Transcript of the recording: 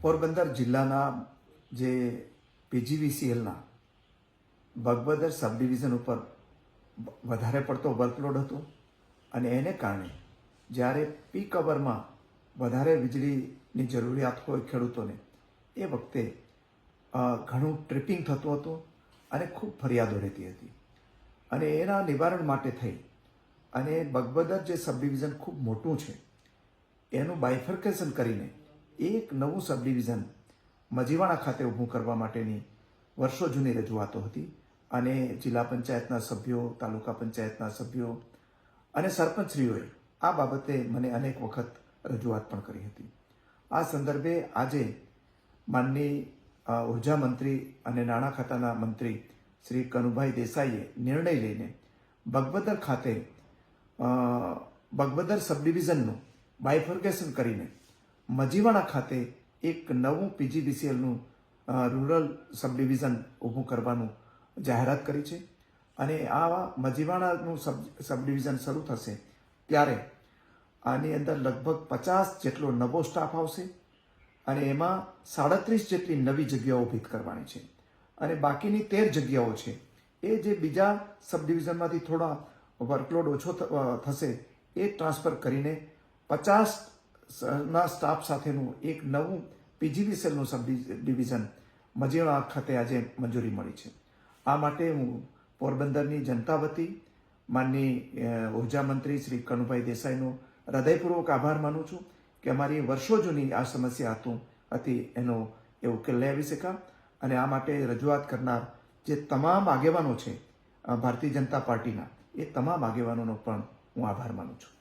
પોરબંદર જિલ્લાના જે પીજીવીસીએલના બગબદર સબ ડિવિઝન ઉપર વધારે પડતો વર્કલોડ હતો અને એને કારણે જ્યારે પીક અવરમાં વધારે વીજળીની જરૂરિયાત હોય ખેડૂતોને એ વખતે ઘણું ટ્રિપિંગ થતું હતું અને ખૂબ ફરિયાદો રહેતી હતી. અને એના નિવારણ માટે થઈ અને બગબદર જે સબ ડિવિઝન ખૂબ મોટું છે એનું બાયફર્કેશન કરીને એક નવું સબ ડિવિઝન મજીવાણા ખાતે ઊભું કરવા માટેની વર્ષો જૂની રજૂઆતો હતી અને જિલ્લા પંચાયતના સભ્યો, તાલુકા પંચાયતના સભ્યો અને સરપંચશ્રીઓએ આ બાબતે મને અનેક વખત રજૂઆત પણ કરી હતી. આ સંદર્ભે આજે માનની ઉર્જા મંત્રી અને નાણાં ખાતાના મંત્રી શ્રી કનુભાઈ દેસાઈએ નિર્ણય લઈને બગબદર ખાતે બગબદર સબ ડિવિઝનનું બાયફર્કેશન કરીને મજીવાણા ખાતે એક નવું પીજીવીસીએલનું રૂરલ સબ ડિવિઝન ઊભું કરવાનું જાહેરાત કરી છે. અને આ મજીવાણાનું સબ ડિવિઝન શરૂ થશે ત્યારે આની અંદર લગભગ 50 જેટલો નવો સ્ટાફ આવશે અને એમાં 37 જેટલી નવી જગ્યાઓ ઊભી કરવાની છે. અને બાકીની 13 જગ્યાઓ છે એ જે બીજા સબ ડિવિઝનમાંથી થોડા વર્કલોડ ઓછો થશે એ ટ્રાન્સફર કરીને 50ના સ્ટાફ સાથેનું એક નવું પીજીવીસીએલનું સબ ડિવિઝન મજીવાણા ખાતે આજે મંજૂરી મળી છે. આ માટે હું પોરબંદરની જનતા વતી માનની ઉર્જા મંત્રી શ્રી કનુભાઈ દેસાઈનો હૃદયપૂર્વક આભાર માનું છું કે અમારી વર્ષો જૂની આ સમસ્યા હતી એનો એ ઉકેલ લઈ આવી શક્યા. અને આ માટે રજૂઆત કરનાર જે તમામ આગેવાનો છે ભારતીય જનતા પાર્ટીના એ તમામ આગેવાનોનો પણ હું આભાર માનું છું.